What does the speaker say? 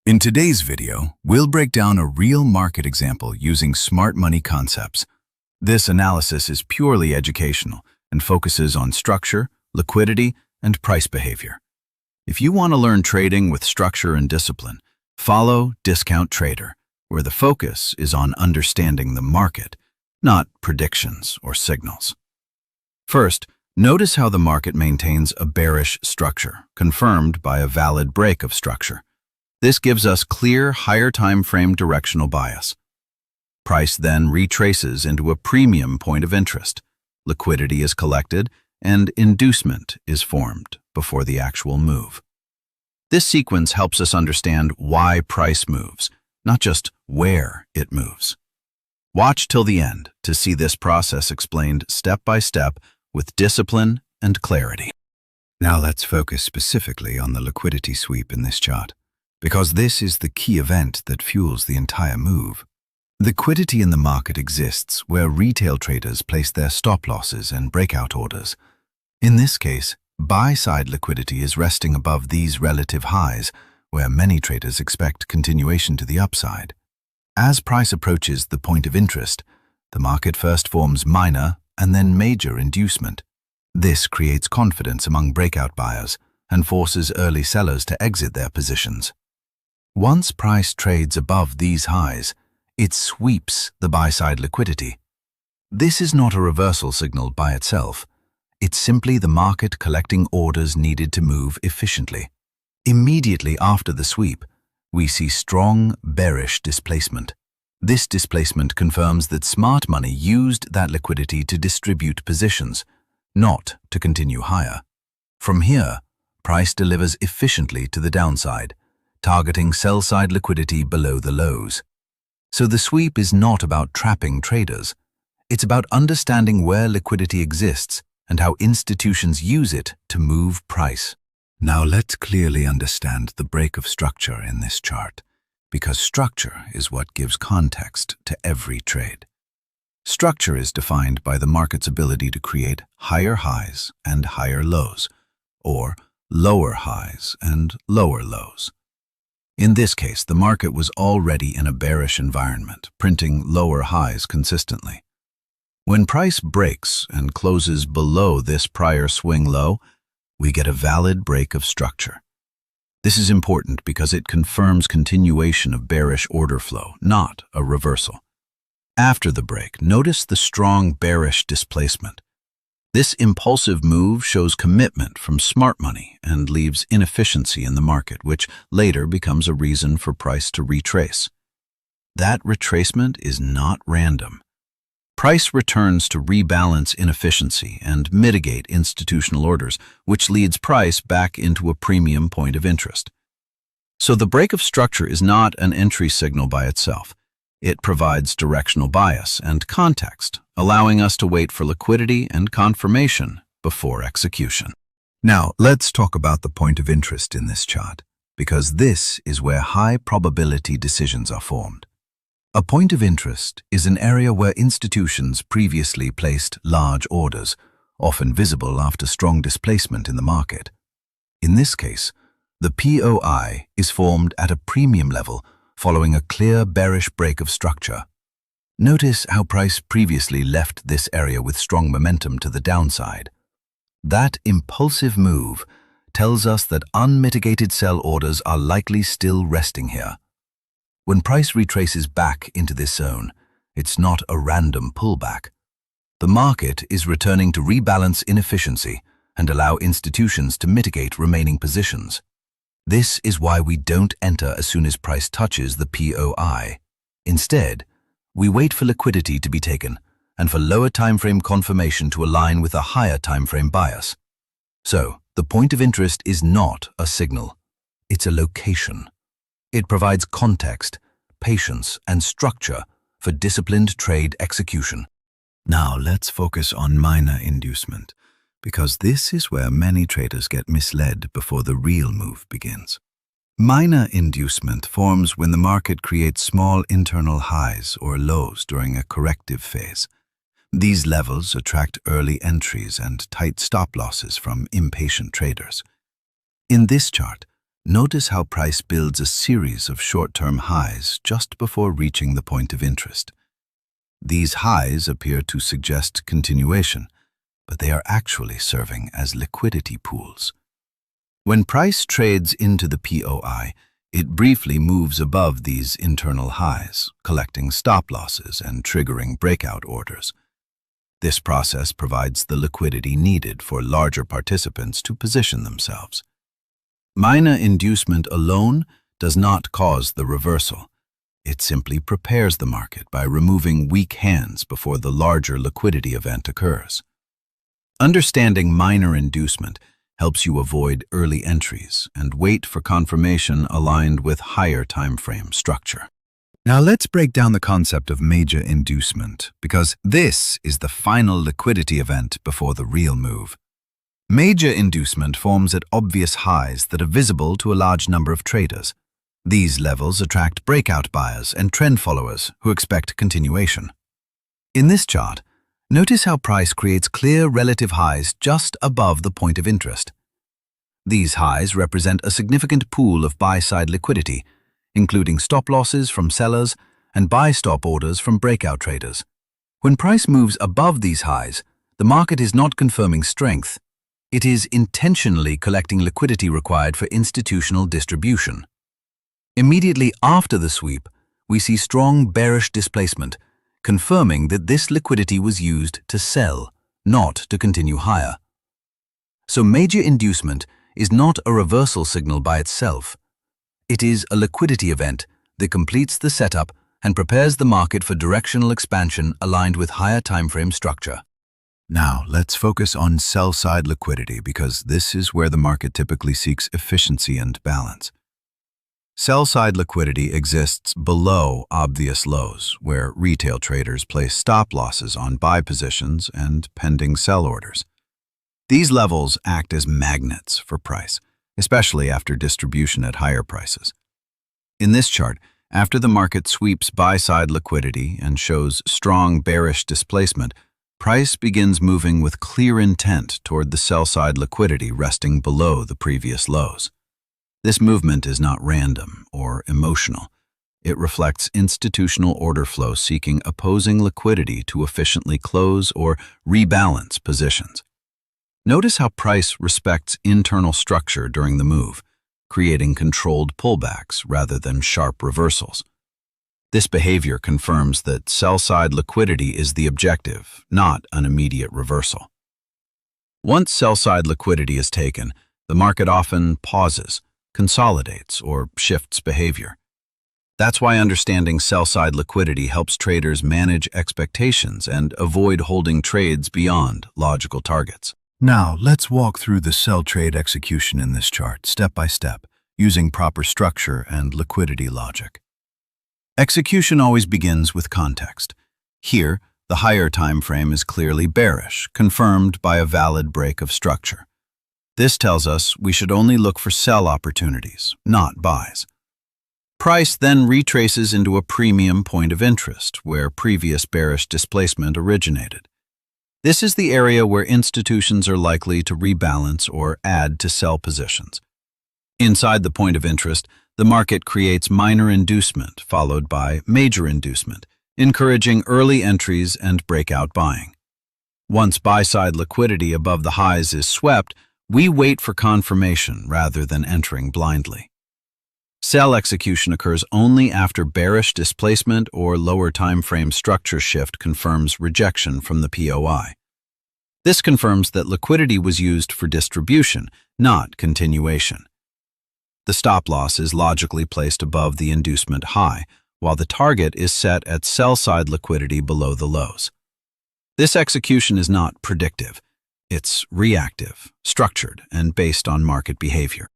In today's video, we'll break down a real market example using smart money concepts. This analysis is purely educational and focuses on structure, liquidity, and price behavior. If you want to learn trading with structure and discipline, follow Discount Trader, where the focus is on understanding the market, not predictions or signals. First, notice how the market maintains a bearish structure, confirmed by a valid break of structure. This gives us clear, higher time frame directional bias. Price then retraces into a premium point of interest. Liquidity is collected, and inducement is formed before the actual move. This sequence helps us understand why price moves, not just where it moves. Watch till the end to see this process explained step by step with discipline and clarity. Now let's focus specifically on the liquidity sweep in this chart, because this is the key event that fuels the entire move. Liquidity in the market exists where retail traders place their stop losses and breakout orders. In this case, buy-side liquidity is resting above these relative highs, where many traders expect continuation to the upside. As price approaches the point of interest, the market first forms minor and then major inducement. This creates confidence among breakout buyers and forces early sellers to exit their positions. Once price trades above these highs, it sweeps the buy-side liquidity. This is not a reversal signal by itself. It's simply the market collecting orders needed to move efficiently. Immediately after the sweep, we see strong bearish displacement. This displacement confirms that smart money used that liquidity to distribute positions, not to continue higher. From here, price delivers efficiently to the downside, targeting sell-side liquidity below the lows. So the sweep is not about trapping traders. It's about understanding where liquidity exists and how institutions use it to move price. Now let's clearly understand the break of structure in this chart, because structure is what gives context to every trade. Structure is defined by the market's ability to create higher highs and higher lows, or lower highs and lower lows. In this case, the market was already in a bearish environment, printing lower highs consistently. When price breaks and closes below this prior swing low, we get a valid break of structure. This is important because it confirms continuation of bearish order flow, not a reversal. After the break, notice the strong bearish displacement. This impulsive move shows commitment from smart money and leaves inefficiency in the market, which later becomes a reason for price to retrace. That retracement is not random. Price returns to rebalance inefficiency and mitigate institutional orders, which leads price back into a premium point of interest. So the break of structure is not an entry signal by itself. It provides directional bias and context, allowing us to wait for liquidity and confirmation before execution. Now, let's talk about the point of interest in this chart, because this is where high probability decisions are formed. A point of interest is an area where institutions previously placed large orders, often visible after strong displacement in the market. In this case, the POI is formed at a premium level following a clear bearish break of structure. Notice how price previously left this area with strong momentum to the downside. That impulsive move tells us that unmitigated sell orders are likely still resting here. When price retraces back into this zone, it's not a random pullback. The market is returning to rebalance inefficiency and allow institutions to mitigate remaining positions. This is why we don't enter as soon as price touches the POI. Instead, we wait for liquidity to be taken and for lower timeframe confirmation to align with a higher timeframe bias. So, the point of interest is not a signal. It's a location. It provides context, patience, and structure for disciplined trade execution. Now let's focus on minor inducement, because this is where many traders get misled before the real move begins. Minor inducement forms when the market creates small internal highs or lows during a corrective phase. These levels attract early entries and tight stop losses from impatient traders. In this chart, Notice how price builds a series of short-term highs just before reaching the point of interest. These highs appear to suggest continuation, but they are actually serving as liquidity pools. When price trades into the POI, it briefly moves above these internal highs, collecting stop losses and triggering breakout orders. This process provides the liquidity needed for larger participants to position themselves. Minor inducement alone does not cause the reversal. It simply prepares the market by removing weak hands before the larger liquidity event occurs. Understanding minor inducement helps you avoid early entries and wait for confirmation aligned with higher time frame structure. Now let's break down the concept of major inducement, because this is the final liquidity event before the real move. Major inducement forms at obvious highs that are visible to a large number of traders. These levels attract breakout buyers and trend followers who expect continuation. In this chart, notice how price creates clear relative highs just above the point of interest. These highs represent a significant pool of buy-side liquidity, including stop losses from sellers and buy-stop orders from breakout traders. When price moves above these highs, the market is not confirming strength. It is intentionally collecting liquidity required for institutional distribution. Immediately after the sweep, we see strong bearish displacement, confirming that this liquidity was used to sell, not to continue higher. So major inducement is not a reversal signal by itself. It is a liquidity event that completes the setup and prepares the market for directional expansion aligned with higher timeframe structure. Now, let's focus on sell-side liquidity because this is where the market typically seeks efficiency and balance. Sell-side liquidity exists below obvious lows, where retail traders place stop losses on buy positions and pending sell orders. These levels act as magnets for price, especially after distribution at higher prices. In this chart, after the market sweeps buy-side liquidity and shows strong bearish displacement, price begins moving with clear intent toward the sell-side liquidity resting below the previous lows. This movement is not random or emotional. It reflects institutional order flow seeking opposing liquidity to efficiently close or rebalance positions. Notice how price respects internal structure during the move, creating controlled pullbacks rather than sharp reversals. This behavior confirms that sell-side liquidity is the objective, not an immediate reversal. Once sell-side liquidity is taken, the market often pauses, consolidates, or shifts behavior. That's why understanding sell-side liquidity helps traders manage expectations and avoid holding trades beyond logical targets. Now, let's walk through the sell trade execution in this chart, step by step, using proper structure and liquidity logic. Execution always begins with context. Here, the higher time frame is clearly bearish, confirmed by a valid break of structure. This tells us we should only look for sell opportunities, not buys. Price then retraces into a premium point of interest, where previous bearish displacement originated. This is the area where institutions are likely to rebalance or add to sell positions. Inside the point of interest, the market creates minor inducement followed by major inducement, encouraging early entries and breakout buying. Once buy-side liquidity above the highs is swept, we wait for confirmation rather than entering blindly. Sell execution occurs only after bearish displacement or lower time frame structure shift confirms rejection from the POI. This confirms that liquidity was used for distribution, not continuation. The stop loss is logically placed above the inducement high, while the target is set at sell-side liquidity below the lows. This execution is not predictive. It's reactive, structured, and based on market behavior.